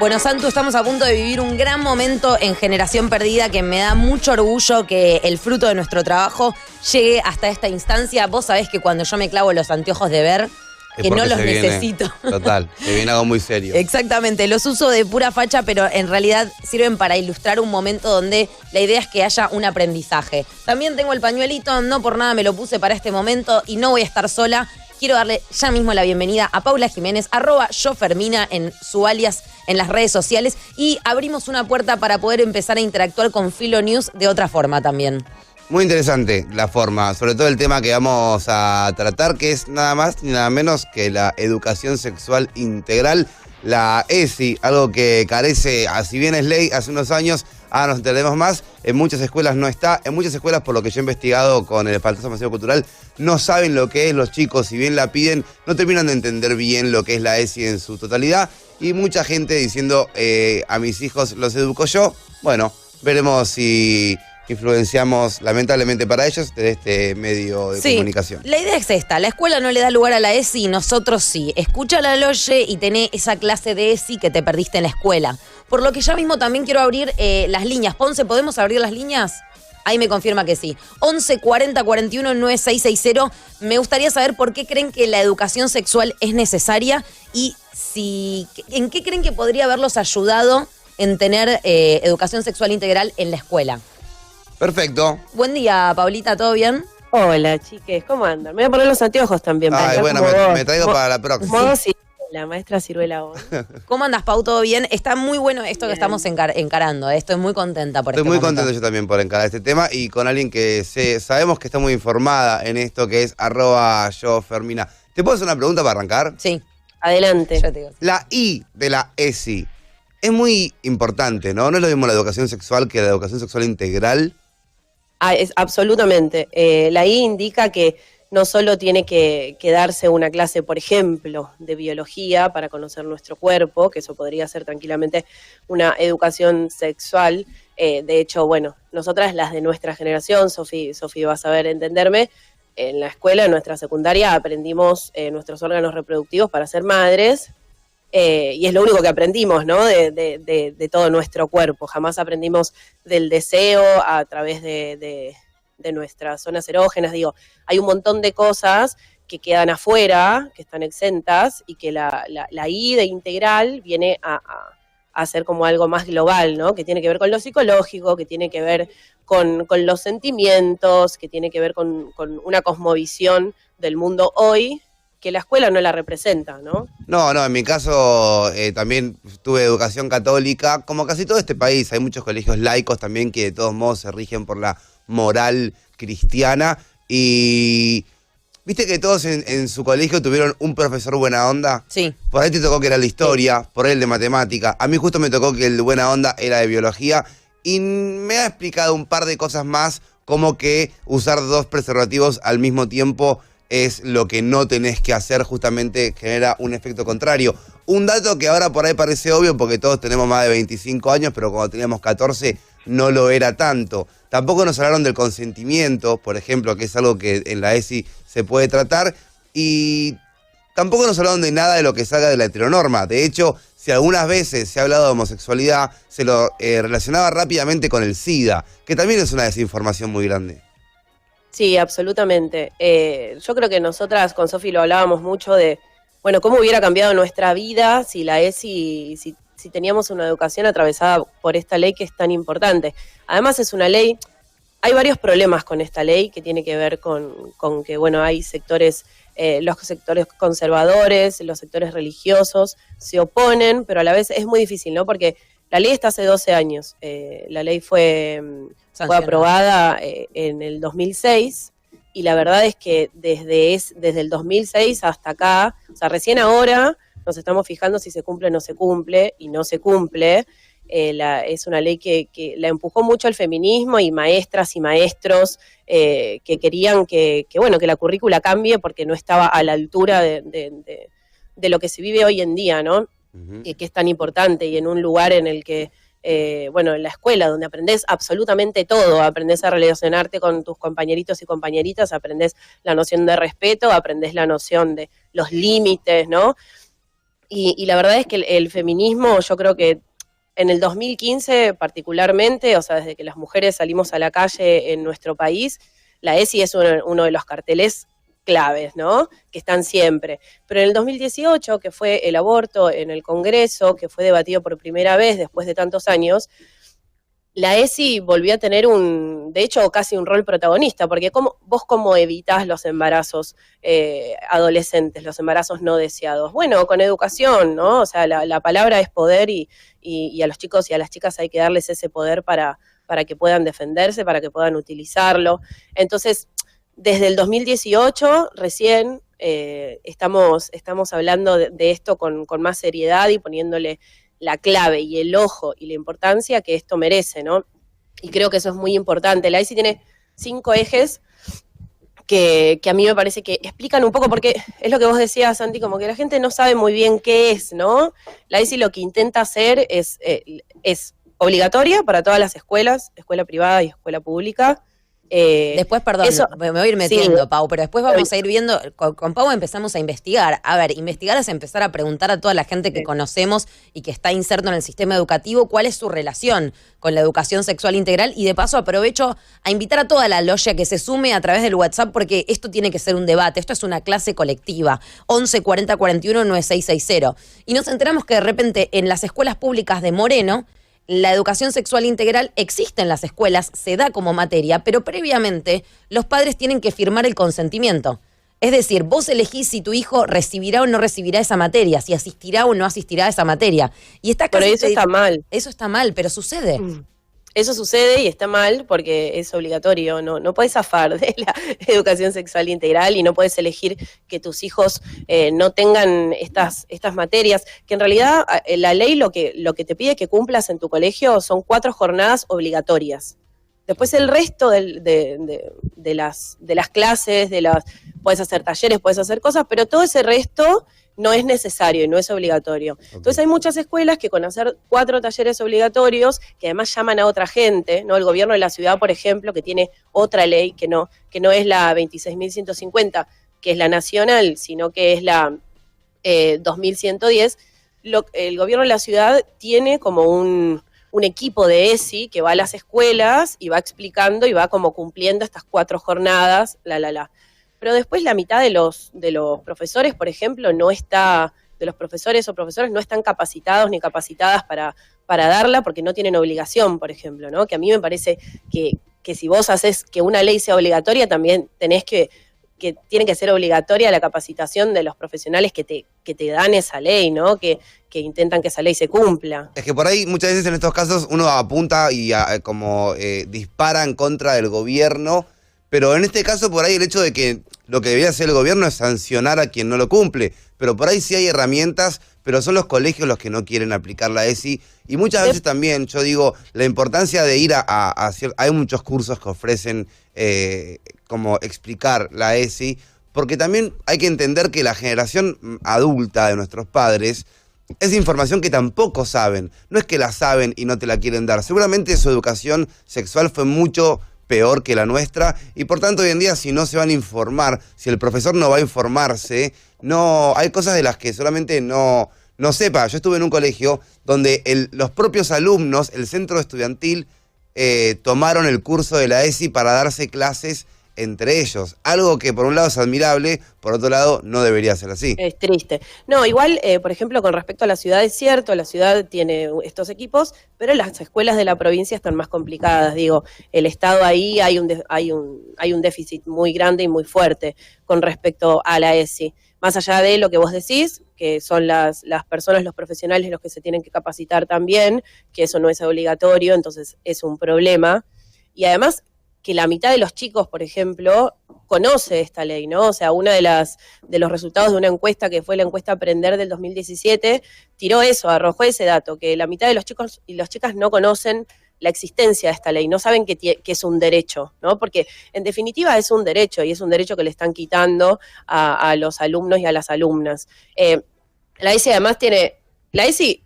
Bueno, Santu, estamos a punto de vivir un gran momento en Generación Perdida que me da mucho orgullo que el fruto de nuestro trabajo llegue hasta esta instancia. Vos sabés que cuando yo me clavo los anteojos de ver, que no los necesito. Total, se viene algo muy serio. Exactamente, los uso de pura facha, pero en realidad sirven para ilustrar un momento donde la idea es que haya un aprendizaje. También tengo el pañuelito, no por nada me lo puse para este momento y no voy a estar sola. Quiero darle ya mismo la bienvenida a Paula Jiménez, @yofermina en su alias en las redes sociales, y abrimos una puerta para poder empezar a interactuar con Filo News de otra forma también. Muy interesante la forma, sobre todo el tema que vamos a tratar, que es nada más ni nada menos que la educación sexual integral, la ESI, algo que carece, si bien es ley hace unos años, ahora nos entendemos más, en muchas escuelas no está, en muchas escuelas, por lo que yo he investigado con el Faltoso Masivo Cultural, no saben lo que es, los chicos, si bien la piden, no terminan de entender bien lo que es la ESI en su totalidad, y mucha gente diciendo, a mis hijos los educo yo. Bueno, veremos si influenciamos, lamentablemente para ellos, de este medio de comunicación. La idea es esta: la escuela no le da lugar a la ESI y nosotros sí. Escucha la Loye y tené esa clase de ESI que te perdiste en la escuela. Por lo que ya mismo también quiero abrir las líneas. Ponce, ¿podemos abrir las líneas? Ahí me confirma que sí. 11 40 41 9660. Me gustaría saber por qué creen que la educación sexual es necesaria y en qué creen que podría haberlos ayudado en tener educación sexual integral en la escuela. Perfecto. Buen día, Paulita, ¿todo bien? Hola, chiques, ¿cómo andan? Me voy a poner los anteojos también. Ay, bueno, me traigo para la próxima. Modo la maestra Ciruela hoy. ¿Cómo andas, Pau? ¿Todo bien? Está muy bueno esto que estamos encarando. Estoy muy contenta por Estoy este muy momento. contento yo también por encarar este tema y con alguien que sabemos que está muy informada en esto, que es @yofermina. ¿Te puedo hacer una pregunta para arrancar? Sí. Adelante. Yo te digo. La I de la ESI es muy importante, ¿no? No es lo mismo la educación sexual que la educación sexual integral. Absolutamente. La I indica que no solo tiene que darse una clase, por ejemplo, de biología para conocer nuestro cuerpo, que eso podría ser tranquilamente una educación sexual. De hecho, bueno, nosotras, las de nuestra generación, Sofi va a saber entenderme, en la escuela, en nuestra secundaria, aprendimos nuestros órganos reproductivos para ser madres. Y es lo único que aprendimos, ¿no? De todo nuestro cuerpo. Jamás aprendimos del deseo a través de nuestras zonas erógenas. Digo, hay un montón de cosas que quedan afuera, que están exentas, y que la I de integral viene a ser como algo más global, ¿no? Que tiene que ver con lo psicológico, que tiene que ver con los sentimientos, que tiene que ver con una cosmovisión del mundo hoy, que la escuela no la representa, ¿no? No, en mi caso también tuve educación católica, como casi todo este país. Hay muchos colegios laicos también que de todos modos se rigen por la moral cristiana. Y ¿viste que todos en su colegio tuvieron un profesor buena onda? Sí. Por ahí te tocó que era de historia, por ahí el de matemática. A mí justo me tocó que el de buena onda era de biología. Y me ha explicado un par de cosas más, como que usar 2 preservativos al mismo tiempo es lo que no tenés que hacer, justamente genera un efecto contrario. Un dato que ahora por ahí parece obvio porque todos tenemos más de 25 años, pero cuando teníamos 14 no lo era tanto. Tampoco nos hablaron del consentimiento, por ejemplo, que es algo que en la ESI se puede tratar, y tampoco nos hablaron de nada de lo que salga de la heteronorma. De hecho, si algunas veces se ha hablado de homosexualidad, se lo relacionaba rápidamente con el SIDA, que también es una desinformación muy grande. Sí, absolutamente. Yo creo que nosotras con Sofi lo hablábamos mucho de, bueno, cómo hubiera cambiado nuestra vida si la ESI, si teníamos una educación atravesada por esta ley que es tan importante. Además es una ley, hay varios problemas con esta ley que tiene que ver con que, bueno, hay sectores, los sectores conservadores, los sectores religiosos se oponen, pero a la vez es muy difícil, ¿no? Porque la ley está hace 12 años, la ley fue aprobada en el 2006 y la verdad es que desde el 2006 hasta acá, o sea, recién ahora nos estamos fijando si se cumple o no se cumple, y no se cumple. Es una ley que la empujó mucho el feminismo y maestras y maestros que querían que la currícula cambie porque no estaba a la altura de lo que se vive hoy en día, ¿no? Uh-huh. Que es tan importante, y en un lugar en el que en la escuela, donde aprendés absolutamente todo, aprendés a relacionarte con tus compañeritos y compañeritas, aprendés la noción de respeto, aprendés la noción de los límites, ¿no? Y la verdad es que el feminismo, yo creo que en el 2015 particularmente, o sea, desde que las mujeres salimos a la calle en nuestro país, la ESI es uno de los carteles claves, ¿no? Que están siempre. Pero en el 2018, que fue el aborto en el Congreso, que fue debatido por primera vez después de tantos años, la ESI volvió a tener de hecho, casi un rol protagonista, porque vos cómo evitás los embarazos adolescentes, los embarazos no deseados. Bueno, con educación, ¿no? O sea, la palabra es poder y a los chicos y a las chicas hay que darles ese poder para que puedan defenderse, para que puedan utilizarlo. Entonces, desde el 2018 recién estamos hablando de esto con más seriedad y poniéndole la clave y el ojo y la importancia que esto merece, ¿no? Y creo que eso es muy importante. La ESI tiene 5 ejes que a mí me parece que explican un poco, porque es lo que vos decías, Santi, como que la gente no sabe muy bien qué es, ¿no? La ESI lo que intenta hacer es obligatoria para todas las escuelas, escuela privada y escuela pública. Después, perdón, me voy a ir metiendo, sí, Pau, pero después vamos a ir viendo, con Pau empezamos a investigar. A ver, investigar es empezar a preguntar a toda la gente que conocemos y que está inserto en el sistema educativo cuál es su relación con la educación sexual integral, y de paso aprovecho a invitar a toda la logia que se sume a través del WhatsApp, porque esto tiene que ser un debate, esto es una clase colectiva. 11 40 41 9660. Y nos enteramos que de repente en las escuelas públicas de Moreno, la educación sexual integral existe en las escuelas, se da como materia, pero previamente los padres tienen que firmar el consentimiento. Es decir, vos elegís si tu hijo recibirá o no recibirá esa materia, si asistirá o no asistirá a esa materia. Y pero eso está mal. Eso está mal, pero sucede. Eso sucede y está mal porque es obligatorio, no puedes zafar de la educación sexual integral y no puedes elegir que tus hijos no tengan estas materias, que en realidad la ley lo que te pide que cumplas en tu colegio son 4 jornadas obligatorias. Después el resto de las clases, puedes hacer talleres, puedes hacer cosas, pero todo ese resto no es necesario y no es obligatorio. Okay. Entonces hay muchas escuelas que con hacer 4 talleres obligatorios, que además llaman a otra gente, ¿no? El gobierno de la ciudad, por ejemplo, que tiene otra ley que no es la 26.150, que es la nacional, sino que es la 2110, el gobierno de la ciudad tiene como un equipo de ESI que va a las escuelas y va explicando y va como cumpliendo estas 4 jornadas, Pero después la mitad de los profesores, por ejemplo, de los profesores o profesores no están capacitados ni capacitadas para darla porque no tienen obligación, por ejemplo, ¿no? Que a mí me parece que si vos haces que una ley sea obligatoria, también tenés que tiene que ser obligatoria la capacitación de los profesionales que te dan esa ley, ¿no? Que intentan que esa ley se cumpla. Es que por ahí muchas veces en estos casos uno apunta y dispara en contra del gobierno, pero en este caso por ahí el hecho de que lo que debería hacer el gobierno es sancionar a quien no lo cumple, pero por ahí sí hay herramientas, pero son los colegios los que no quieren aplicar la ESI, y muchas veces también, yo digo, la importancia de ir hay muchos cursos que ofrecen como explicar la ESI, porque también hay que entender que la generación adulta de nuestros padres es información que tampoco saben, no es que la saben y no te la quieren dar, seguramente su educación sexual fue mucho peor que la nuestra, y por tanto hoy en día si no se van a informar, si el profesor no va a informarse, no hay cosas de las que solamente no sepa. Yo estuve en un colegio donde los propios alumnos, el centro estudiantil, tomaron el curso de la ESI para darse clases entre ellos. Algo que por un lado es admirable, por otro lado no debería ser así. Es triste. No, igual, por ejemplo, con respecto a la ciudad es cierto, la ciudad tiene estos equipos, pero las escuelas de la provincia están más complicadas. Digo, el Estado ahí hay un déficit muy grande y muy fuerte con respecto a la ESI. Más allá de lo que vos decís, que son las personas, los profesionales los que se tienen que capacitar también, que eso no es obligatorio, entonces es un problema. Y además que la mitad de los chicos, por ejemplo, conoce esta ley, ¿no? O sea, uno de los resultados de una encuesta que fue la encuesta Aprender del 2017, tiró eso, arrojó ese dato, que la mitad de los chicos y las chicas no conocen la existencia de esta ley, no saben que es un derecho, ¿no? Porque en definitiva es un derecho, y es un derecho que le están quitando a los alumnos y a las alumnas. La ESI además la ESI,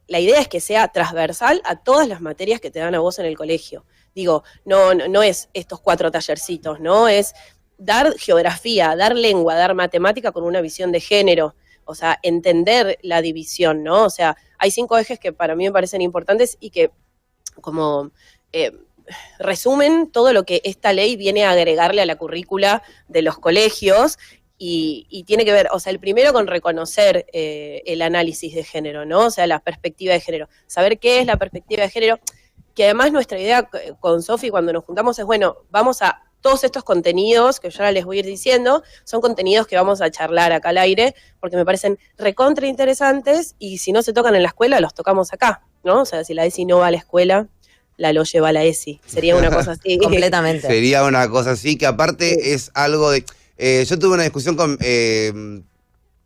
la idea es que sea transversal a todas las materias que te dan a vos en el colegio. Digo, no es estos 4 tallercitos, ¿no? Es dar geografía, dar lengua, dar matemática con una visión de género, o sea, entender la división, ¿no? O sea, hay 5 ejes que para mí me parecen importantes y que como resumen todo lo que esta ley viene a agregarle a la currícula de los colegios y tiene que ver, o sea, el primero con reconocer el análisis de género, ¿no? O sea, la perspectiva de género, saber qué es la perspectiva de género, que además nuestra idea con Sofi cuando nos juntamos es, bueno, vamos a todos estos contenidos, que yo ahora les voy a ir diciendo, son contenidos que vamos a charlar acá al aire, porque me parecen recontra interesantes, y si no se tocan en la escuela, los tocamos acá, ¿no? O sea, si la ESI no va a la escuela, la LOLLE va a la ESI. Sería una cosa así. Completamente. Sería una cosa así, que aparte es algo de... yo tuve una discusión con...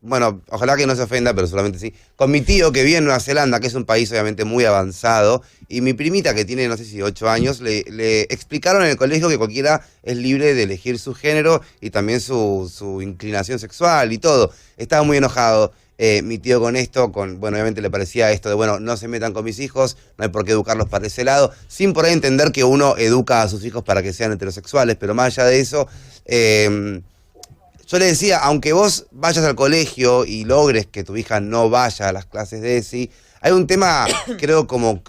bueno, ojalá que no se ofenda, pero solamente sí. Con mi tío que vive en Nueva Zelanda, que es un país obviamente muy avanzado, y mi primita que tiene, no sé si 8 años, le explicaron en el colegio que cualquiera es libre de elegir su género y también su inclinación sexual y todo. Estaba muy enojado mi tío con esto, bueno, obviamente le parecía esto de, bueno, no se metan con mis hijos, no hay por qué educarlos para ese lado, sin por ahí entender que uno educa a sus hijos para que sean heterosexuales, pero más allá de eso... yo le decía, aunque vos vayas al colegio y logres que tu hija no vaya a las clases de ESI, hay un tema, creo, como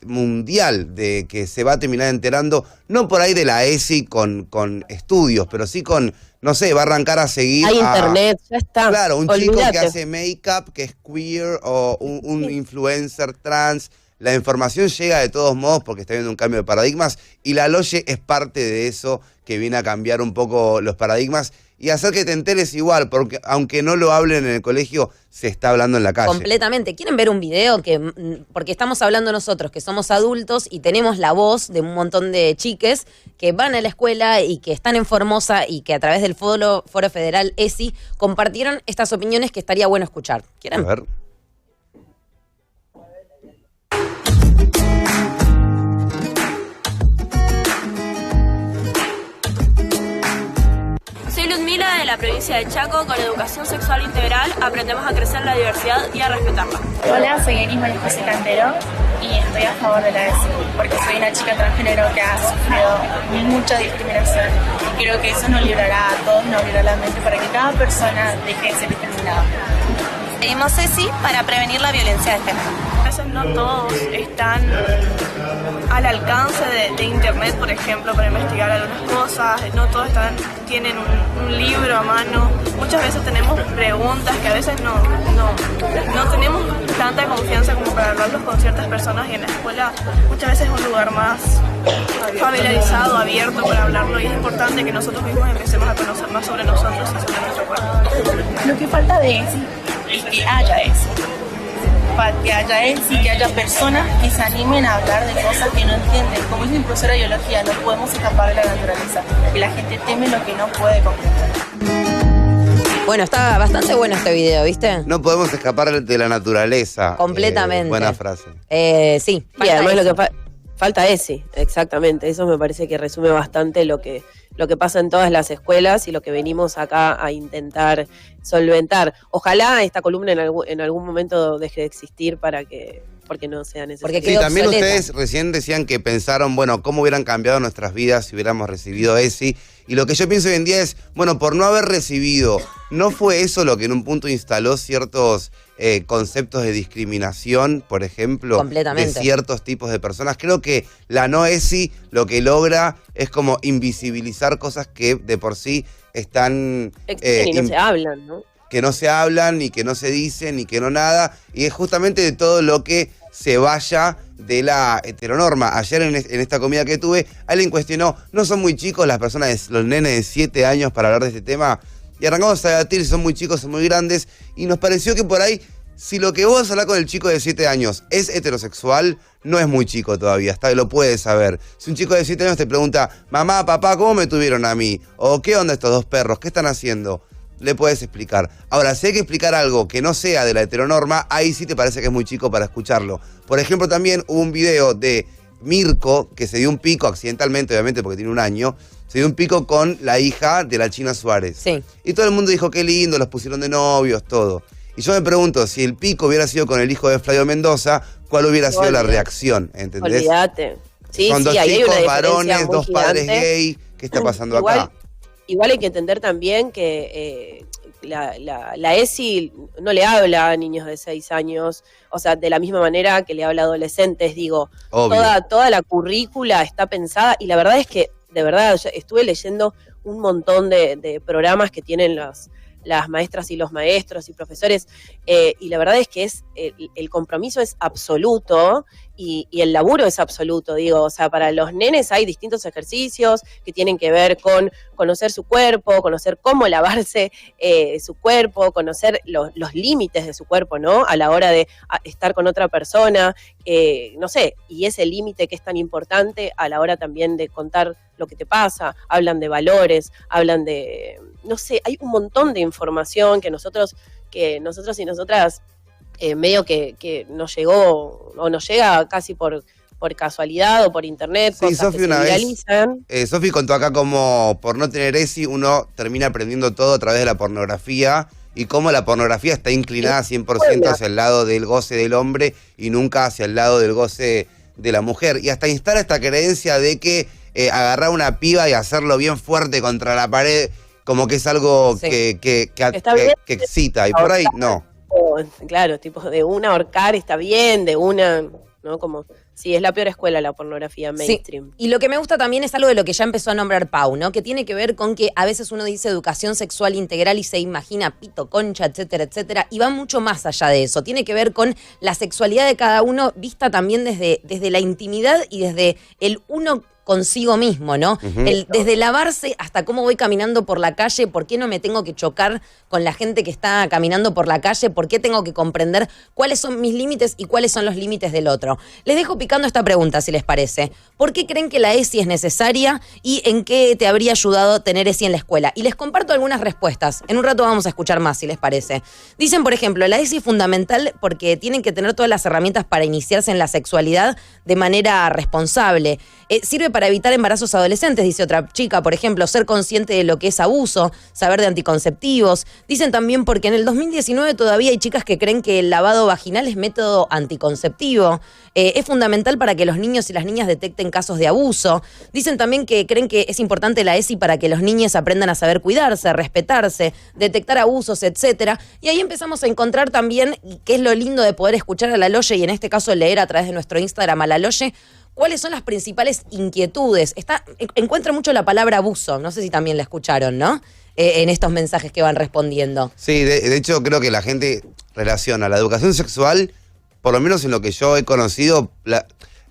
mundial, de que se va a terminar enterando, no por ahí de la ESI con estudios, pero sí con, no sé, va a arrancar a seguir hay internet, ya está. Claro, un Olvídate. chico que hace make-up, que es queer, o un influencer trans. La información llega de todos modos porque está habiendo un cambio de paradigmas, y la LOLLE es parte de eso que viene a cambiar un poco los paradigmas y hacer que te enteres igual, porque aunque no lo hablen en el colegio, se está hablando en la calle. Completamente. ¿Quieren ver un video? Porque estamos hablando nosotros, que somos adultos y tenemos la voz de un montón de chiques que van a la escuela y que están en Formosa y que a través del Foro Federal ESI compartieron estas opiniones que estaría bueno escuchar. ¿Quieren? A ver. Soy Ludmila de la provincia de Chaco. Con educación sexual integral aprendemos a crecer la diversidad y a respetarla. Hola, soy Enis María José Cantero y estoy a favor de la ESI porque soy una chica transgénero que ha sufrido mucha discriminación y creo que eso nos librará a todos, nos abrirá la mente para que cada persona deje de ser discriminada. Pedimos ESI para prevenir la violencia de género. A veces no todos están al alcance de internet, por ejemplo, para investigar algunas cosas. No todos tienen un libro a mano. Muchas veces tenemos preguntas que a veces no tenemos tanta confianza como para hablarlos con ciertas personas, y en la escuela muchas veces es un lugar más familiarizado, abierto para hablarlo, y es importante que nosotros mismos empecemos a conocer más sobre nosotros y sobre nuestro cuerpo. Lo que falta de ESI es que haya ESI. Para que haya ESI, que haya personas que se animen a hablar de cosas que no entienden. Como dice mi profesora de biología, no podemos escapar de la naturaleza. Y la gente teme lo que no puede comprender. Bueno, está bastante bueno este video, ¿viste? No podemos escapar de la naturaleza. Completamente. Buena frase. Sí. Y además eso. lo que falta ESI, exactamente. Eso me parece que resume bastante lo que pasa en todas las escuelas y lo que venimos acá a intentar solventar. Ojalá esta columna en algún momento deje de existir porque no sea necesario. Sí, también ustedes recién decían que pensaron, bueno, cómo hubieran cambiado nuestras vidas si hubiéramos recibido ESI. Y lo que yo pienso hoy en día es, bueno, por no haber recibido, ¿no fue eso lo que en un punto instaló ciertos conceptos de discriminación, por ejemplo, completamente, de ciertos tipos de personas? Creo que la no ESI lo que logra es como invisibilizar cosas que de por sí están... y no se hablan, ¿no? Que no se hablan, ni que no se dicen, ni que no nada, y es justamente de todo lo que se vaya de la heteronorma. Ayer en esta comida que tuve, alguien cuestionó, ¿no son muy chicos las personas, los nenes de 7 años para hablar de este tema? Y arrancamos a debatir si son muy chicos, son muy grandes, y nos pareció que por ahí, si lo que vos hablás con el chico de 7 años es heterosexual, no es muy chico todavía, lo puedes saber. Si un chico de 7 años te pregunta, mamá, papá, ¿cómo me tuvieron a mí? O ¿qué onda estos dos perros? ¿Qué están haciendo? Le puedes explicar. Ahora, si hay que explicar algo que no sea de la heteronorma, ahí sí te parece que es muy chico para escucharlo. Por ejemplo, también hubo un video de Mirko, que se dio un pico accidentalmente, obviamente porque tiene 1 año, se dio un pico con la hija de la China Suárez. Sí. Y todo el mundo dijo, qué lindo, los pusieron de novios, todo. Y yo me pregunto, si el pico hubiera sido con el hijo de Flavio Mendoza, ¿cuál hubiera sido la reacción? ¿Entendés? Olvídate. Sí, son dos ahí hay chicos una diferencia varones, muy dos padres gigante. gay. ¿Qué está pasando Igual, acá? igual hay que entender también que la ESI no le habla a niños de 6 años, o sea, de la misma manera que le habla a adolescentes, digo, toda la currícula está pensada, y la verdad es que, de verdad, yo estuve leyendo un montón de programas que tienen las maestras y los maestros y profesores, y la verdad es que el compromiso es absoluto y el laburo es absoluto, digo, o sea, para los nenes hay distintos ejercicios que tienen que ver con conocer su cuerpo, conocer cómo lavarse su cuerpo, conocer los límites de su cuerpo, ¿no? A la hora de estar con otra persona, no sé, y ese límite que es tan importante a la hora también de contar lo que te pasa, hablan de valores, hablan de, no sé, hay un montón de información que nosotros y nosotras medio que nos llegó o nos llega casi por casualidad o por internet, sí, cosas Sofi, que se viralizan. Sofi contó acá como por no tener ESI uno termina aprendiendo todo a través de la pornografía y cómo la pornografía está inclinada 100% hacia el lado del goce del hombre y nunca hacia el lado del goce de la mujer. Y hasta instala esta creencia de que agarrar una piba y hacerlo bien fuerte contra la pared como que es algo que excita, y por ahí no. Claro, tipo de una ahorcar está bien, de una, ¿no? Como, sí, es la peor escuela la pornografía mainstream. Sí. Y lo que me gusta también es algo de lo que ya empezó a nombrar Pau, ¿no? Que tiene que ver con que a veces uno dice educación sexual integral y se imagina pito, concha, etcétera, etcétera, y va mucho más allá de eso. Tiene que ver con la sexualidad de cada uno vista también desde la intimidad y desde el uno consigo mismo, ¿no? Desde lavarse hasta cómo voy caminando por la calle, por qué no me tengo que chocar con la gente que está caminando por la calle, por qué tengo que comprender cuáles son mis límites y cuáles son los límites del otro. Les dejo picando esta pregunta, si les parece. ¿Por qué creen que la ESI es necesaria y en qué te habría ayudado tener ESI en la escuela? Y les comparto algunas respuestas. En un rato vamos a escuchar más, si les parece. Dicen, por ejemplo, la ESI es fundamental porque tienen que tener todas las herramientas para iniciarse en la sexualidad de manera responsable. Sirve para evitar embarazos adolescentes, dice otra chica, por ejemplo, ser consciente de lo que es abuso, saber de anticonceptivos. Dicen también porque en el 2019 todavía hay chicas que creen que el lavado vaginal es método anticonceptivo. Es fundamental para que los niños y las niñas detecten casos de abuso. Dicen también que creen que es importante la ESI para que los niños aprendan a saber cuidarse, respetarse, detectar abusos, etcétera. Y ahí empezamos a encontrar también, qué es lo lindo de poder escuchar a la Loye y en este caso leer a través de nuestro Instagram a la Loye, ¿cuáles son las principales inquietudes? Encuentra mucho la palabra abuso, no sé si también la escucharon, ¿no? En estos mensajes que van respondiendo. Sí, de hecho creo que la gente relaciona la educación sexual, por lo menos en lo que yo he conocido,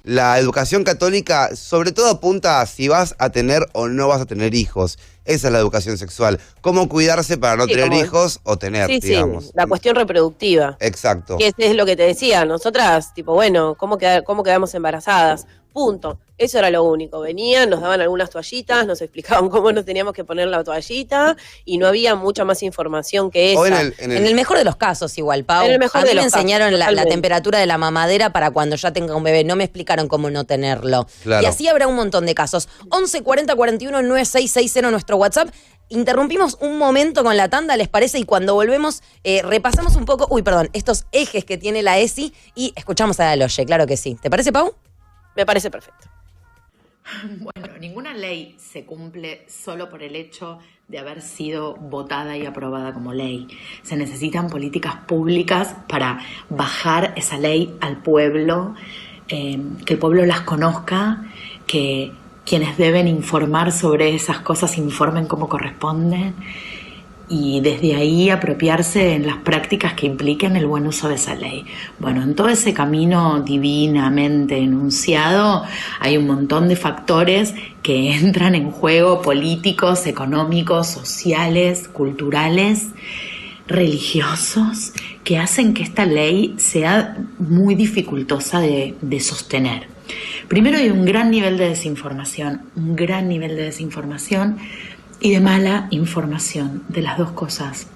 la educación católica sobre todo apunta a si vas a tener o no vas a tener hijos. Esa es la educación sexual. Cómo cuidarse para no tener hijos o tener, digamos. Sí, la cuestión reproductiva. Exacto. Que es lo que te decía, nosotras, tipo, bueno, ¿cómo quedamos embarazadas? Punto. Eso era lo único. Venían, nos daban algunas toallitas, nos explicaban cómo nos teníamos que poner la toallita y no había mucha más información que esa. En el mejor de los casos igual, Pau. En el mejor a mí de me los enseñaron casos, la temperatura de la mamadera para cuando ya tenga un bebé. No me explicaron cómo no tenerlo. Claro. Y así habrá un montón de casos. 11 40 41 9660 nuestro WhatsApp. Interrumpimos un momento con la tanda, ¿les parece? Y cuando volvemos, repasamos un poco, estos ejes que tiene la ESI y escuchamos a la Loye, claro que sí. ¿Te parece, Pau? Me parece perfecto. Bueno, ninguna ley se cumple solo por el hecho de haber sido votada y aprobada como ley. Se necesitan políticas públicas para bajar esa ley al pueblo, que el pueblo las conozca, que quienes deben informar sobre esas cosas informen como corresponden y desde ahí apropiarse en las prácticas que impliquen el buen uso de esa ley. Bueno, en todo ese camino divinamente enunciado hay un montón de factores que entran en juego, políticos, económicos, sociales, culturales, religiosos, que hacen que esta ley sea muy dificultosa de sostener. Primero hay un gran nivel de desinformación y de mala información, de las dos cosas.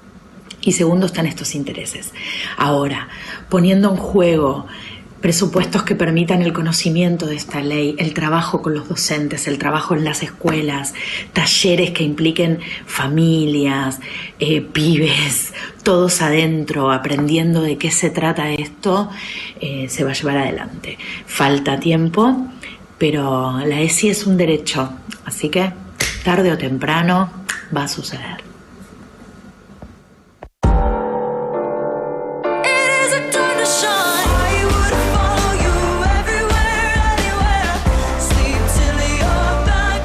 Y segundo están estos intereses. Ahora, poniendo en juego presupuestos que permitan el conocimiento de esta ley, el trabajo con los docentes, el trabajo en las escuelas, talleres que impliquen familias, pibes, todos adentro, aprendiendo de qué se trata esto, se va a llevar adelante. Falta tiempo, pero la ESI es un derecho, así que tarde o temprano va a suceder.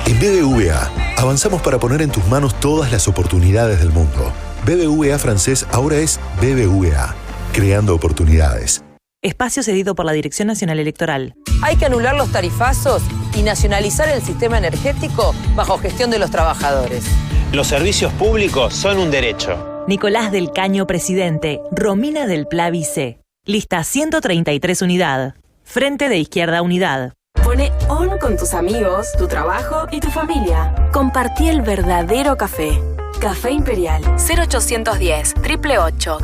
En BBVA avanzamos para poner en tus manos todas las oportunidades del mundo. BBVA francés ahora es BBVA, creando oportunidades. Espacio cedido por la Dirección Nacional Electoral. Hay que anular los tarifazos y nacionalizar el sistema energético bajo gestión de los trabajadores. Los servicios públicos son un derecho. Nicolás del Caño, presidente. Romina del Pla, vice. Lista 133 unidad. Frente de Izquierda Unidad. Pone on con tus amigos, tu trabajo y tu familia. Compartí el verdadero café. Café Imperial 0810 888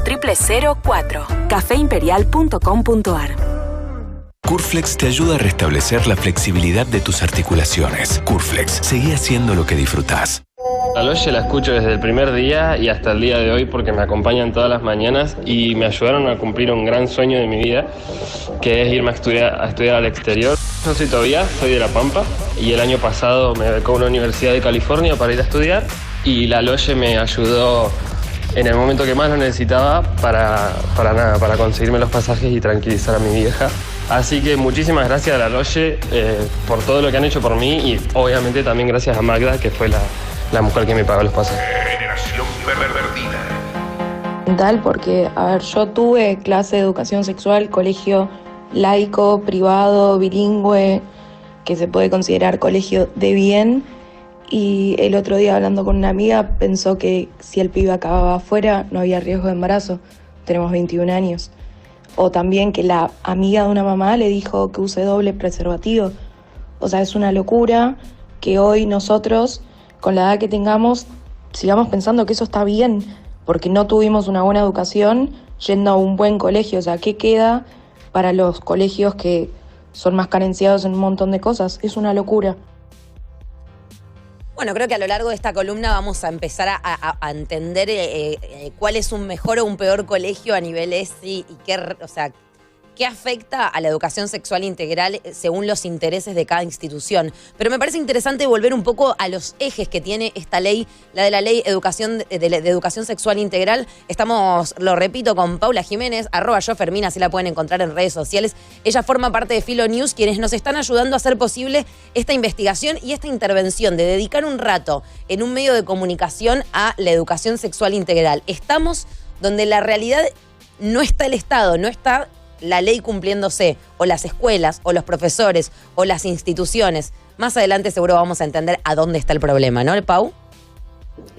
0004 cafeimperial.com.ar. Curflex te ayuda a restablecer la flexibilidad de tus articulaciones. Curflex, seguí haciendo lo que disfrutás. La Loye la escucho desde el primer día y hasta el día de hoy porque me acompañan todas las mañanas y me ayudaron a cumplir un gran sueño de mi vida, que es irme a estudiar al exterior. Yo soy Tobías, soy de La Pampa y el año pasado me becó una universidad de California para ir a estudiar y la Loye me ayudó en el momento que más lo necesitaba para conseguirme los pasajes y tranquilizar a mi vieja. Así que muchísimas gracias a la Loye por todo lo que han hecho por mí y obviamente también gracias a Magda, que fue la mujer que me pagó los pasajes. Generación pervertida. Tal porque, a ver, yo tuve clase de educación sexual, colegio laico, privado, bilingüe, que se puede considerar colegio de bien, y el otro día hablando con una amiga pensó que si el pibe acababa afuera no había riesgo de embarazo. Tenemos 21 años. O también que la amiga de una mamá le dijo que use doble preservativo. O sea, es una locura que hoy nosotros, con la edad que tengamos, sigamos pensando que eso está bien, porque no tuvimos una buena educación yendo a un buen colegio. O sea, ¿qué queda para los colegios que son más carenciados en un montón de cosas? Es una locura. Bueno, creo que a lo largo de esta columna vamos a empezar a entender cuál es un mejor o un peor colegio a nivel ESI y qué afecta a la educación sexual integral según los intereses de cada institución. Pero me parece interesante volver un poco a los ejes que tiene esta ley, la de la ley de educación sexual integral. Estamos, lo repito, con Paula Jiménez, @yofermina, así la pueden encontrar en redes sociales. Ella forma parte de Filo News, quienes nos están ayudando a hacer posible esta investigación y esta intervención de dedicar un rato en un medio de comunicación a la educación sexual integral. Estamos donde la realidad no está el Estado, no está la ley cumpliéndose, o las escuelas, o los profesores, o las instituciones. Más adelante seguro vamos a entender a dónde está el problema, ¿no, Pau?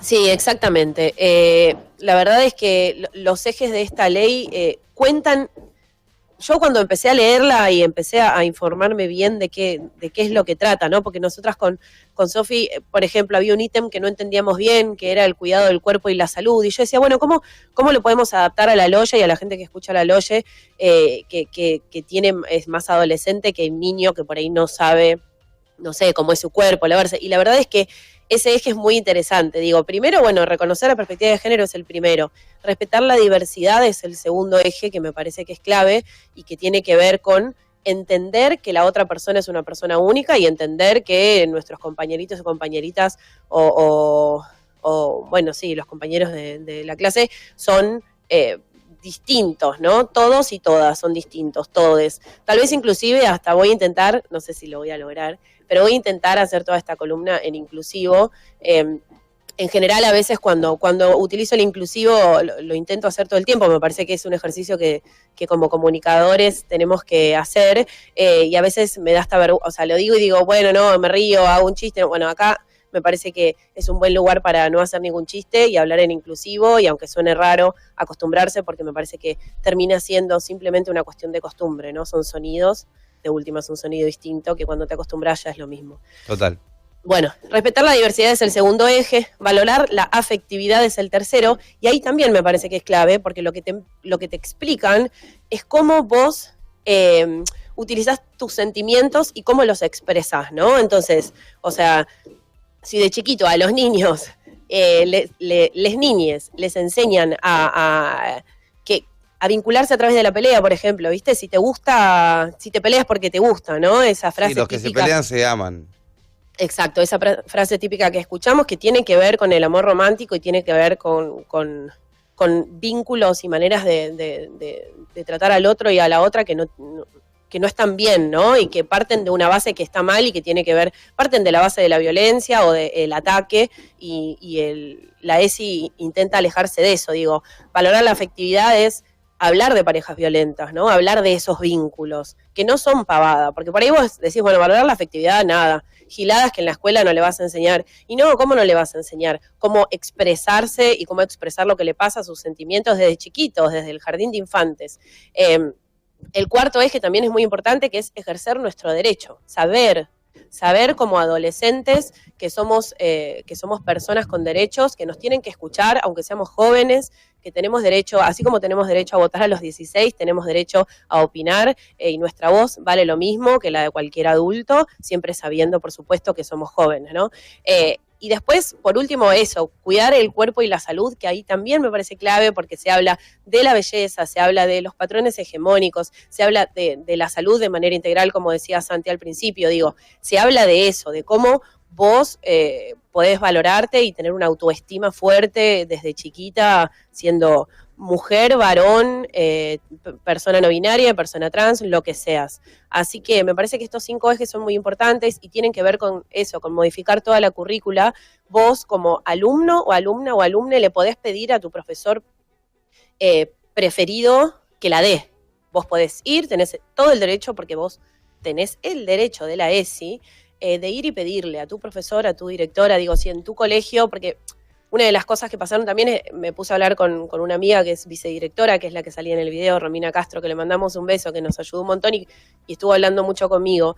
Sí, exactamente. La verdad es que los ejes de esta ley cuentan. Yo cuando empecé a leerla y empecé a informarme bien de qué es lo que trata, ¿no? Porque nosotras con Sofi, por ejemplo, había un ítem que no entendíamos bien, que era el cuidado del cuerpo y la salud. Y yo decía, bueno, ¿cómo lo podemos adaptar a la Loye y a la gente que escucha la Loye, que es más adolescente que un niño que por ahí no sabe, no sé, cómo es su cuerpo, la verse? Y la verdad es que ese eje es muy interesante. Digo, primero, bueno, reconocer la perspectiva de género es el primero. Respetar la diversidad es el segundo eje, que me parece que es clave y que tiene que ver con entender que la otra persona es una persona única y entender que nuestros compañeritos o compañeritas o bueno, sí, los compañeros de la clase son distintos, ¿no? Todos y todas son distintos, todes. Tal vez inclusive hasta voy a intentar, no sé si lo voy a lograr, pero voy a intentar hacer toda esta columna en inclusivo. En general, a veces cuando utilizo el inclusivo lo intento hacer todo el tiempo. Me parece que es un ejercicio que como comunicadores tenemos que hacer, y a veces me da hasta vergüenza, o sea, lo digo y digo, bueno, no, me río, hago un chiste. Bueno, acá me parece que es un buen lugar para no hacer ningún chiste y hablar en inclusivo, y aunque suene raro, acostumbrarse, porque me parece que termina siendo simplemente una cuestión de costumbre, ¿no? Son sonidos, de última es un sonido distinto, que cuando te acostumbras ya es lo mismo. Total. Bueno, respetar la diversidad es el segundo eje, valorar la afectividad es el tercero, y ahí también me parece que es clave, porque lo que te explican es cómo vos utilizás tus sentimientos y cómo los expresás, ¿no? Entonces, o sea, si de chiquito a los niños, les niñes, les enseñan a vincularse a través de la pelea, por ejemplo, ¿viste? Si te peleas porque te gusta, ¿no? Esa frase sí, los típica. que se pelean se aman. Exacto, esa frase típica que escuchamos que tiene que ver con el amor romántico y tiene que ver con vínculos y maneras de tratar al otro y a la otra que no están bien, ¿no? Y que parten de una base que está mal y que tiene que ver, parten de la base de la violencia o del ataque y la ESI intenta alejarse de eso. Digo, valorar la afectividad es hablar de parejas violentas, ¿no? Hablar de esos vínculos, que no son pavada, porque por ahí vos decís, bueno, valorar la afectividad, nada, giladas que en la escuela no le vas a enseñar. Y no, ¿cómo no le vas a enseñar? Cómo expresarse y cómo expresar lo que le pasa a sus sentimientos desde chiquitos, desde el jardín de infantes. El cuarto es que también es muy importante, que es ejercer nuestro derecho, saber como adolescentes que somos personas con derechos, que nos tienen que escuchar, aunque seamos jóvenes, que tenemos derecho, así como tenemos derecho a votar a los 16, tenemos derecho a opinar, y nuestra voz vale lo mismo que la de cualquier adulto, siempre sabiendo, por supuesto, que somos jóvenes, ¿no? Y después, por último, eso, cuidar el cuerpo y la salud, que ahí también me parece clave porque se habla de la belleza, se habla de los patrones hegemónicos, se habla de la salud de manera integral, como decía Santi al principio, digo, se habla de eso, de cómo vos podés valorarte y tener una autoestima fuerte desde chiquita, siendo mujer, varón, persona no binaria, persona trans, lo que seas. Así que me parece que estos 5 ejes son muy importantes y tienen que ver con eso, con modificar toda la currícula. Vos como alumno o alumna o alumne le podés pedir a tu profesor preferido que la dé. Vos podés ir, tenés todo el derecho, porque vos tenés el derecho de la ESI, de ir y pedirle a tu profesor, a tu directora, digo, si en tu colegio, porque una de las cosas que pasaron también es, me puse a hablar con una amiga que es vicedirectora, que es la que salía en el video, Romina Castro, que le mandamos un beso, que nos ayudó un montón y estuvo hablando mucho conmigo,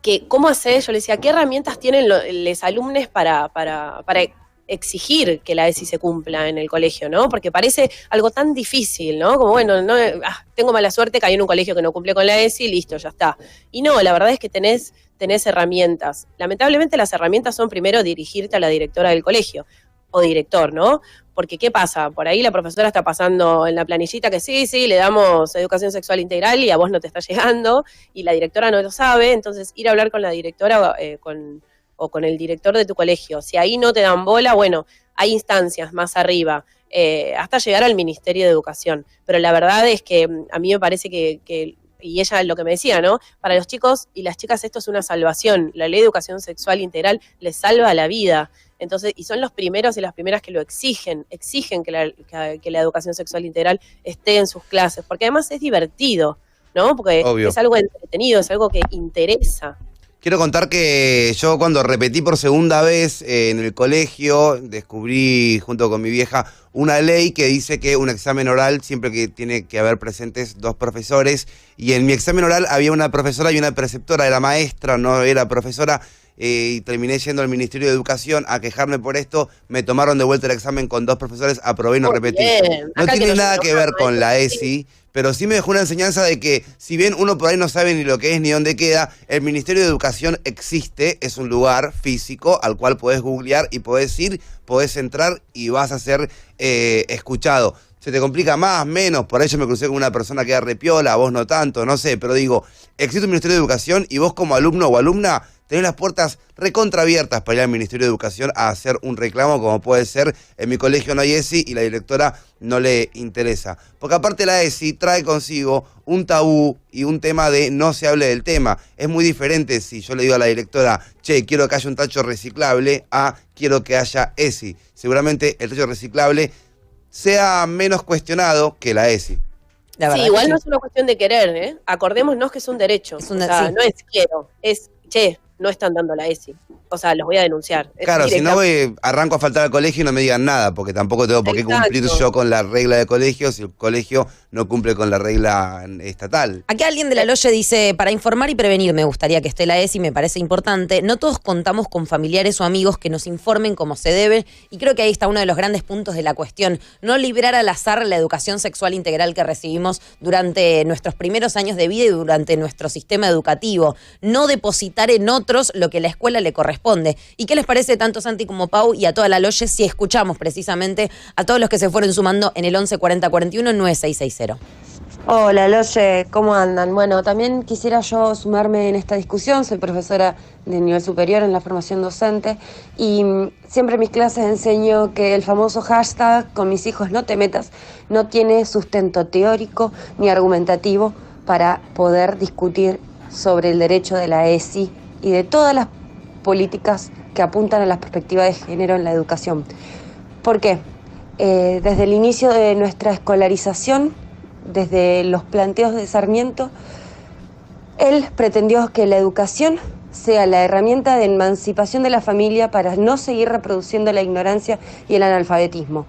que cómo hacer, yo le decía, ¿qué herramientas tienen los alumnos para exigir que la ESI se cumpla en el colegio, ¿no? Porque parece algo tan difícil, ¿no? Como, bueno, no, tengo mala suerte, caí en un colegio que no cumple con la ESI, listo, ya está. Y no, la verdad es que tenés herramientas. Lamentablemente las herramientas son primero dirigirte a la directora del colegio o director, ¿no? Porque ¿qué pasa? Por ahí la profesora está pasando en la planillita que sí, le damos educación sexual integral y a vos no te está llegando y la directora no lo sabe, entonces ir a hablar con la directora o con el director de tu colegio. Si ahí no te dan bola, bueno, hay instancias más arriba, hasta llegar al Ministerio de Educación. Pero la verdad es que a mí me parece que y ella lo que me decía, ¿no? Para los chicos y las chicas esto es una salvación. La ley de educación sexual integral les salva la vida. Entonces, y son los primeros y las primeras que lo exigen que la educación sexual integral esté en sus clases, porque además es divertido, ¿no? Porque obvio, es algo entretenido, es algo que interesa. Quiero contar que yo cuando repetí por segunda vez en el colegio, descubrí junto con mi vieja una ley que dice que un examen oral siempre que tiene que haber presentes 2 profesores, y en mi examen oral había una profesora y una preceptora, era maestra, no era profesora, y terminé yendo al Ministerio de Educación a quejarme por esto, me tomaron de vuelta el examen con 2 profesores, aprobé y no repetí. No tiene nada que ver con la ESI, pero sí me dejó una enseñanza de que, si bien uno por ahí no sabe ni lo que es ni dónde queda, el Ministerio de Educación existe, es un lugar físico al cual podés googlear y podés ir, podés entrar y vas a ser escuchado. Se te complica más, menos, por ahí yo me crucé con una persona que era repiola, vos no tanto, no sé, pero digo, existe un Ministerio de Educación y vos como alumno o alumna tenés las puertas recontraabiertas para ir al Ministerio de Educación a hacer un reclamo, como puede ser, en mi colegio no hay ESI y la directora no le interesa. Porque aparte la ESI trae consigo un tabú y un tema de no se hable del tema. Es muy diferente si yo le digo a la directora, che, quiero que haya un tacho reciclable, a quiero que haya ESI. Seguramente el tacho reciclable sea menos cuestionado que la ESI. Sí, igual no es una cuestión de querer, ¿eh? Acordémonos que es un derecho. No es quiero, es che, no están dando la ESI. O sea, los voy a denunciar. Claro, si no arranco a faltar al colegio y no me digan nada, porque tampoco tengo por qué cumplir yo con la regla de colegio si el colegio no cumple con la regla estatal. Aquí alguien de la Loye dice, para informar y prevenir me gustaría que esté la ESI, me parece importante. No todos contamos con familiares o amigos que nos informen como se debe, y creo que ahí está uno de los grandes puntos de la cuestión. No librar al azar la educación sexual integral que recibimos durante nuestros primeros años de vida y durante nuestro sistema educativo. No depositar en otros lo que a la escuela le corresponde. ¿Y qué les parece tanto Santi como Pau y a toda la Loye si escuchamos precisamente a todos los que se fueron sumando en el 11 40 41 9660? Hola, Loye, ¿cómo andan? Bueno, también quisiera yo sumarme en esta discusión. Soy profesora de nivel superior en la formación docente y siempre en mis clases enseño que el famoso hashtag con mis hijos no te metas no tiene sustento teórico ni argumentativo para poder discutir sobre el derecho de la ESI y de todas las políticas que apuntan a la perspectiva de género en la educación. ¿Por qué? Desde el inicio de nuestra escolarización, desde los planteos de Sarmiento, él pretendió que la educación sea la herramienta de emancipación de la familia para no seguir reproduciendo la ignorancia y el analfabetismo.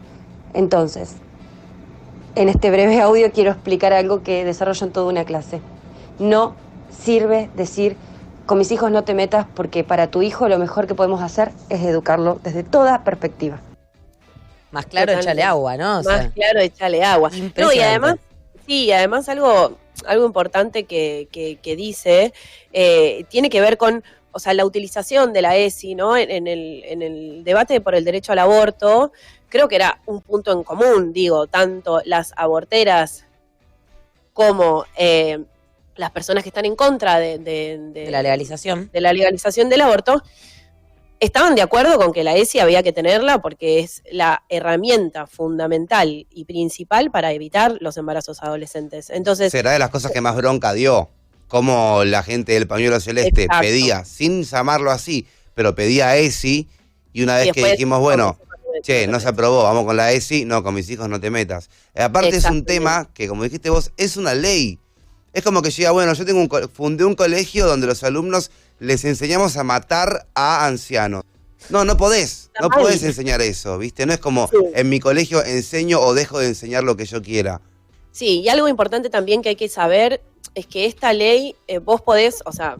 Entonces, en este breve audio quiero explicar algo que desarrollo en toda una clase. No sirve decir, con mis hijos no te metas, porque para tu hijo lo mejor que podemos hacer es educarlo desde toda perspectiva. Más claro, échale agua, ¿no? O sea, Más claro, échale agua. No, y además, sí, además algo importante que dice, tiene que ver con, o sea, la utilización de la ESI, ¿no? En el debate por el derecho al aborto, creo que era un punto en común, digo, tanto las aborteras como las personas que están en contra de la legalización. De la legalización del aborto, estaban de acuerdo con que la ESI había que tenerla porque es la herramienta fundamental y principal para evitar los embarazos adolescentes. Entonces, será de las cosas que más bronca dio, como la gente del pañuelo celeste Exacto. pedía, sin llamarlo así, pero pedía ESI, y una vez que dijimos, bueno, che, no se aprobó, vamos con la ESI, no, con mis hijos no te metas. Aparte es un tema que, como dijiste vos, es una ley. Es como que llega, bueno, yo fundé un colegio donde los alumnos les enseñamos a matar a ancianos. No podés enseñar eso, ¿viste? No es como en mi colegio enseño o dejo de enseñar lo que yo quiera. sí, y algo importante también que hay que saber es que esta ley, vos podés, o sea,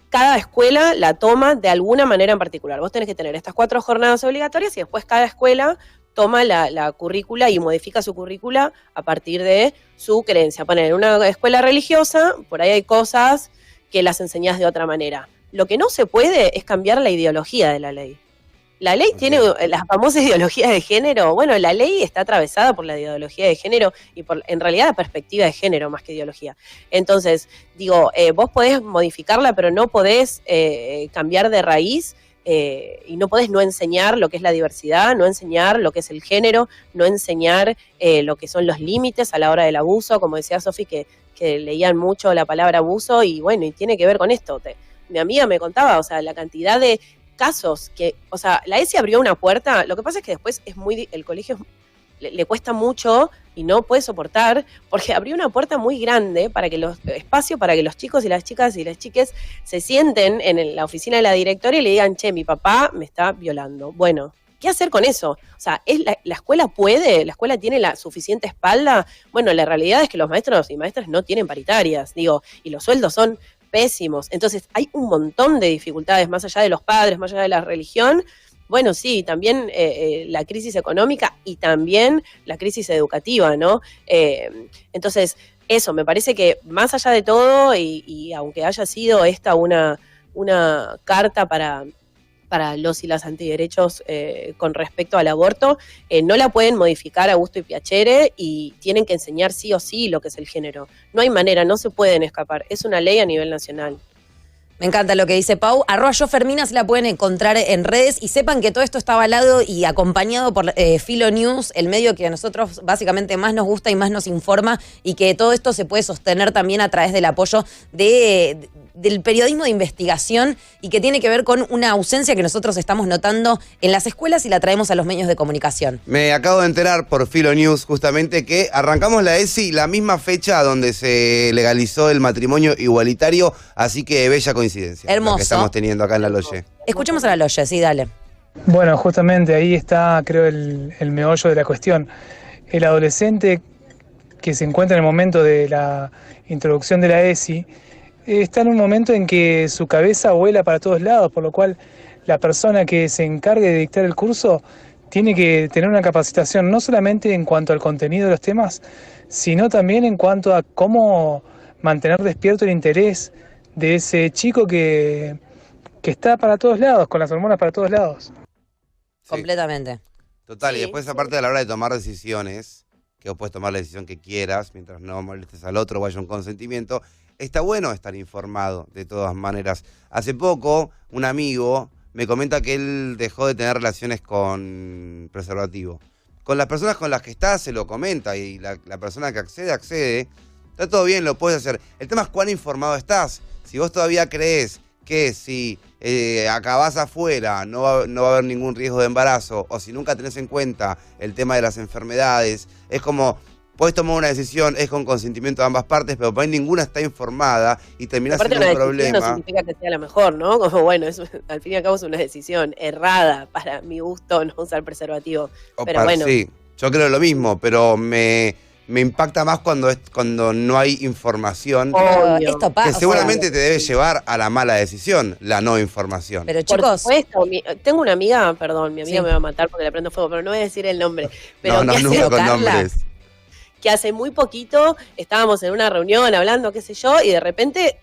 cada escuela la toma de alguna manera en particular. Vos tenés que tener estas 4 jornadas obligatorias y después cada escuela toma la currícula y modifica su currícula a partir de su creencia. Poner en una escuela religiosa, por ahí hay cosas que las enseñás de otra manera. Lo que no se puede es cambiar la ideología de la ley. La ley tiene las famosas ideologías de género. Bueno, la ley está atravesada por la ideología de género y por, en realidad, la perspectiva de género más que ideología. Entonces, digo, vos podés modificarla, pero no podés cambiar de raíz y no podés no enseñar lo que es la diversidad, no enseñar lo que es el género, no enseñar lo que son los límites a la hora del abuso, como decía Sofi, que leían mucho la palabra abuso y bueno, y tiene que ver con esto. Mi amiga me contaba, o sea, la cantidad de casos que, o sea, la ESI abrió una puerta, lo que pasa es que después el colegio le cuesta mucho y no puede soportar, porque abrió una puerta muy grande para que espacio para que los chicos y las chicas y las chiques se sienten en la oficina de la directora y le digan, che, mi papá me está violando. Bueno, ¿qué hacer con eso? O sea, ¿la escuela puede? ¿La escuela tiene la suficiente espalda? Bueno, la realidad es que los maestros y maestras no tienen paritarias, digo, y los sueldos son pésimos. Entonces, hay un montón de dificultades, más allá de los padres, más allá de la religión. Bueno, sí, también la crisis económica y también la crisis educativa, ¿no? Entonces, eso, me parece que más allá de todo, y aunque haya sido esta una carta para los y las antiderechos con respecto al aborto, no la pueden modificar a gusto y piacere y tienen que enseñar sí o sí lo que es el género. No hay manera, no se pueden escapar. Es una ley a nivel nacional. Me encanta lo que dice Pau. @yoferminas la pueden encontrar en redes y sepan que todo esto está avalado y acompañado por Filo News, el medio que a nosotros básicamente más nos gusta y más nos informa, y que todo esto se puede sostener también a través del apoyo del periodismo de investigación y que tiene que ver con una ausencia que nosotros estamos notando en las escuelas y la traemos a los medios de comunicación. Me acabo de enterar por Filo News justamente que arrancamos la ESI la misma fecha donde se legalizó el matrimonio igualitario, así que bella coincidencia. Hermoso. Lo que estamos teniendo acá en La Loye. Escuchemos a La Loye, sí, dale. Bueno, justamente ahí está, creo, el meollo de la cuestión. El adolescente que se encuentra en el momento de la introducción de la ESI está en un momento en que su cabeza vuela para todos lados, por lo cual la persona que se encargue de dictar el curso tiene que tener una capacitación no solamente en cuanto al contenido de los temas, sino también en cuanto a cómo mantener despierto el interés de ese chico que está para todos lados, con las hormonas para todos lados. Sí. Completamente. Total, Sí, y después aparte a la hora de tomar decisiones, que vos puedes tomar la decisión que quieras, mientras no molestes al otro o haya un consentimiento, está bueno estar informado de todas maneras. Hace poco, un amigo me comenta que él dejó de tener relaciones con preservativo. Con las personas con las que está se lo comenta y la persona que accede, está todo bien, lo puedes hacer. El tema es cuán informado estás. Si vos todavía crees que si acabás afuera no va a haber ningún riesgo de embarazo, o si nunca tenés en cuenta el tema de las enfermedades, es como, podés tomar una decisión, es con consentimiento de ambas partes, pero por ahí ninguna está informada y terminás siendo un problema. No significa que sea la mejor, ¿no? Como bueno, al fin y al cabo es una decisión errada para mi gusto no usar preservativo. Pero bueno. Sí, yo creo lo mismo, pero me impacta más cuando no hay información. Esto pasa, que seguramente te debe llevar a la mala decisión, la no información. Pero chicos, por supuesto, tengo una amiga, perdón, mi amiga me va a matar porque le prendo fuego, pero no voy a decir el nombre. Pero no, nunca con nombres. Que hace muy poquito estábamos en una reunión hablando, qué sé yo, y de repente,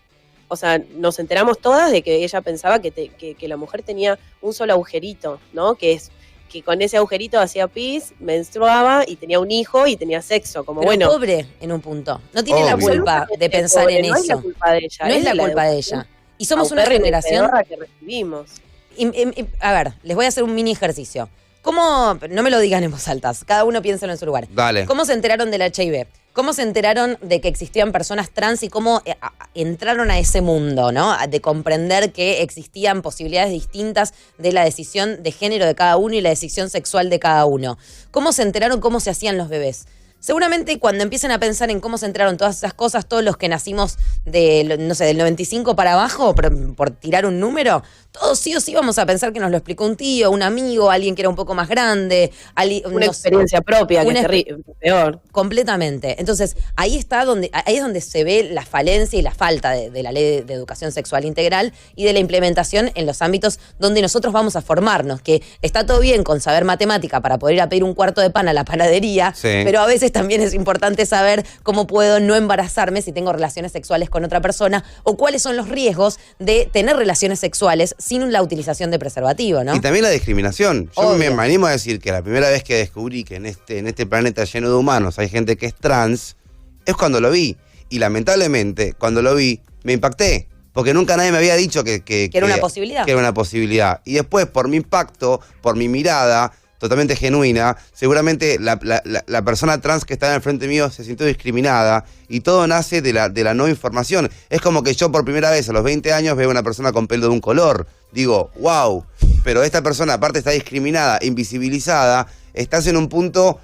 o sea, nos enteramos todas de que ella pensaba que la mujer tenía un solo agujerito, ¿no? Que con ese agujerito hacía pis, menstruaba y tenía un hijo y tenía sexo, como pero bueno. Pobre en un punto. No tiene la culpa de pensar en eso. No es la culpa de ella. No es la culpa de ella. Y somos una generación que recibimos. A ver, les voy a hacer un mini ejercicio. ¿Cómo, no me lo digan en voz alta, cada uno piénselo en su lugar? Dale. ¿Cómo se enteraron del HIV? ¿Cómo se enteraron de que existían personas trans y cómo entraron a ese mundo, ¿no? De comprender que existían posibilidades distintas de la decisión de género de cada uno y la decisión sexual de cada uno. ¿Cómo se enteraron cómo se hacían los bebés? Seguramente cuando empiecen a pensar en cómo se enteraron todas esas cosas, todos los que nacimos del 95 para abajo, por tirar un número, todos sí o sí vamos a pensar que nos lo explicó un tío, un amigo, alguien que era un poco más grande. Una experiencia propia, que es peor. Completamente. Entonces, ahí es donde se ve la falencia y la falta de la ley de educación sexual integral y de la implementación en los ámbitos donde nosotros vamos a formarnos, que está todo bien con saber matemática para poder ir a pedir un cuarto de pan a la panadería, pero a veces también es importante saber cómo puedo no embarazarme si tengo relaciones sexuales con otra persona o cuáles son los riesgos de tener relaciones sexuales sin la utilización de preservativo, ¿no? Y también la discriminación. Yo me animo a decir que la primera vez que descubrí que en este planeta lleno de humanos hay gente que es trans, es cuando lo vi. Y lamentablemente, cuando lo vi, me impacté. Porque nunca nadie me había dicho que era una posibilidad. Que era una posibilidad. Y después, por mi impacto, por mi mirada totalmente genuina, seguramente la persona trans que estaba enfrente mío se sintió discriminada y todo nace de la no información. Es como que yo por primera vez a los 20 años veo a una persona con pelo de un color. Digo, wow, pero esta persona aparte está discriminada, invisibilizada, estás en un punto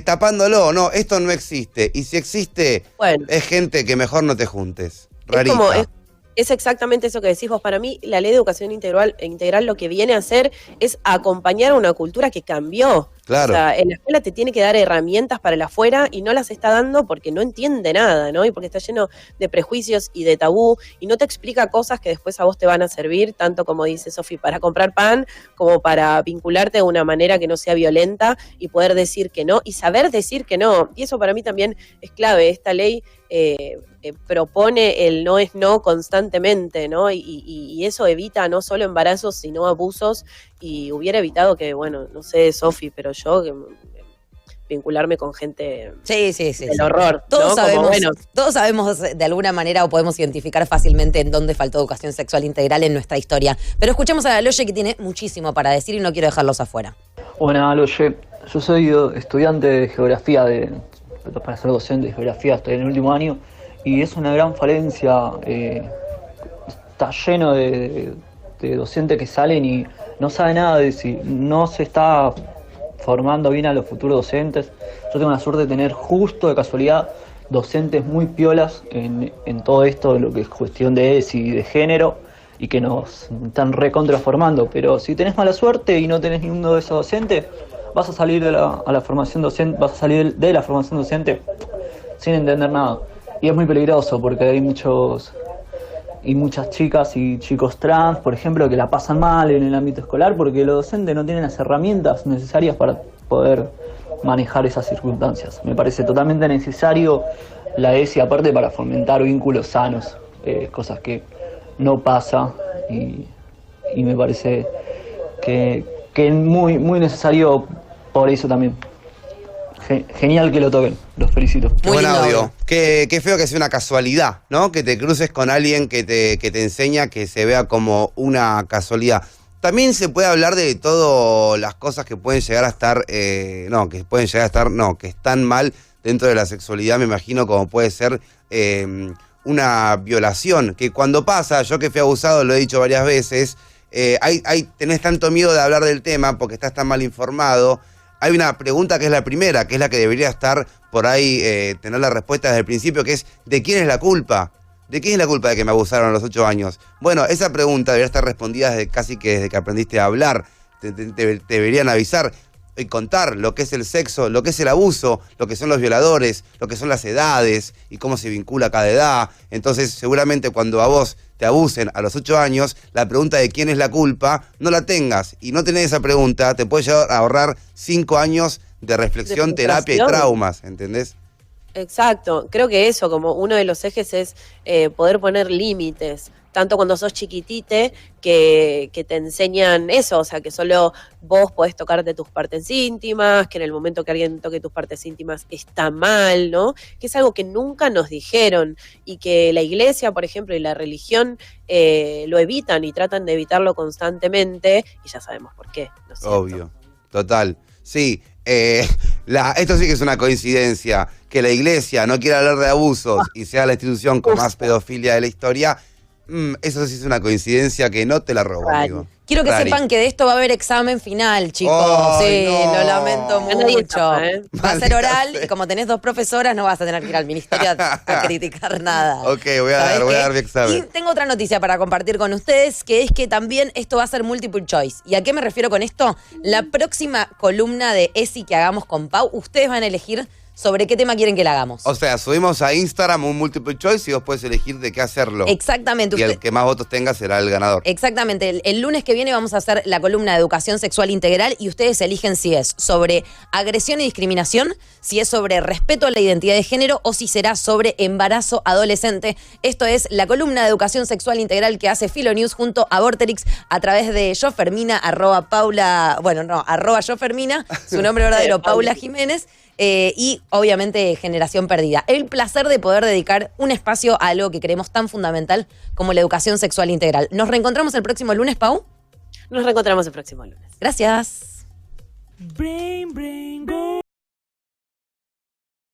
tapándolo. No, esto no existe. Y si existe, es gente que mejor no te juntes. Rarita. Es exactamente eso que decís vos. Para mí, la ley de educación integral lo que viene a hacer es acompañar a una cultura que cambió. Claro. O sea, en la escuela te tiene que dar herramientas para el afuera y no las está dando porque no entiende nada, ¿no? Y porque está lleno de prejuicios y de tabú y no te explica cosas que después a vos te van a servir, tanto como dice Sofi, para comprar pan, como para vincularte de una manera que no sea violenta y poder decir que no y saber decir que no. Y eso para mí también es clave. Esta ley propone el no es no constantemente, ¿no? Y eso evita no solo embarazos, sino abusos, y hubiera evitado que, bueno, no sé, Sofi, pero yo vincularme con gente del horror. Todos, ¿no? sabemos, bueno. todos sabemos de alguna manera o podemos identificar fácilmente en dónde faltó educación sexual integral en nuestra historia. Pero escuchemos a la Loye, que tiene muchísimo para decir y no quiero dejarlos afuera. Bueno, Loye, yo soy estudiante de geografía, para ser docente de geografía, estoy en el último año, y es una gran falencia. Está lleno de docentes que salen y no saben nada de si no se está formando bien a los futuros docentes. Yo tengo la suerte de tener justo de casualidad docentes muy piolas en todo esto, de lo que es cuestión de ESI y de género, y que nos están recontraformando. Pero si tenés mala suerte y no tenés ninguno de esos docentes, vas a salir de la formación docente, sin entender nada. Y es muy peligroso porque hay muchas chicas y chicos trans, por ejemplo, que la pasan mal en el ámbito escolar porque los docentes no tienen las herramientas necesarias para poder manejar esas circunstancias. Me parece totalmente necesario la ESI, aparte, para fomentar vínculos sanos, cosas que no pasa, y me parece que es muy, muy necesario por eso también. genial que lo toquen, los felicito. Qué buen audio. Qué feo que sea una casualidad, ¿no? Que te cruces con alguien que te enseña, que se vea como una casualidad. También se puede hablar de todas las cosas que pueden llegar a estar, que están mal dentro de la sexualidad, me imagino, como puede ser una violación, que cuando pasa, yo que fui abusado, lo he dicho varias veces, tenés tanto miedo de hablar del tema porque estás tan mal informado. Hay una pregunta que es la primera, que es la que debería estar por ahí, tener la respuesta desde el principio, que es ¿de quién es la culpa? ¿De quién es la culpa de que me abusaron a los 8 años? Bueno, esa pregunta debería estar respondida desde que aprendiste a hablar. Te deberían avisar y contar lo que es el sexo, lo que es el abuso, lo que son los violadores, lo que son las edades y cómo se vincula cada edad. Entonces, seguramente cuando a vos te abusen a los 8 años, la pregunta de quién es la culpa, no la tengas. Y no tener esa pregunta te puede llevar a ahorrar 5 años de reflexión, terapia y traumas, ¿entendés? Exacto, creo que eso, como uno de los ejes es poder poner límites, tanto cuando sos chiquitite, que te enseñan eso, o sea, que solo vos podés tocarte tus partes íntimas, que en el momento que alguien toque tus partes íntimas está mal, ¿no? Que es algo que nunca nos dijeron y que la iglesia, por ejemplo, y la religión lo evitan y tratan de evitarlo constantemente, y ya sabemos por qué, ¿no es cierto? Obvio, total. Sí, esto sí que es una coincidencia, que la iglesia no quiera hablar de abusos y sea la institución con más pedofilia de la historia. Eso sí es una coincidencia que no te la robo, amigo. Quiero que sepan que de esto va a haber examen final, chicos. Ay, sí, no. lo lamento mucho. Va a ser oral y como tenés 2 profesoras no vas a tener que ir al ministerio a criticar nada. Ok, voy a dar mi examen. Y tengo otra noticia para compartir con ustedes, que es que también esto va a ser multiple choice. ¿Y a qué me refiero con esto? La próxima columna de ESI que hagamos con Pau, ustedes van a elegir sobre qué tema quieren que la hagamos. O sea, subimos a Instagram un multiple choice y vos podés elegir de qué hacerlo. Exactamente. Y el que más votos tenga será el ganador. Exactamente. El lunes que viene vamos a hacer la columna de educación sexual integral y ustedes eligen si es sobre agresión y discriminación, si es sobre respeto a la identidad de género o si será sobre embarazo adolescente. Esto es la columna de educación sexual integral que hace Filonews junto a Vorterix a través de Jofermina, @Jofermina, su nombre verdadero, Paula Jiménez. Y obviamente Generación Perdida. El placer de poder dedicar un espacio a algo que creemos tan fundamental como la educación sexual integral. ¿Nos reencontramos el próximo lunes, Pau? Nos reencontramos el próximo lunes. Gracias. Brain, brain, brain.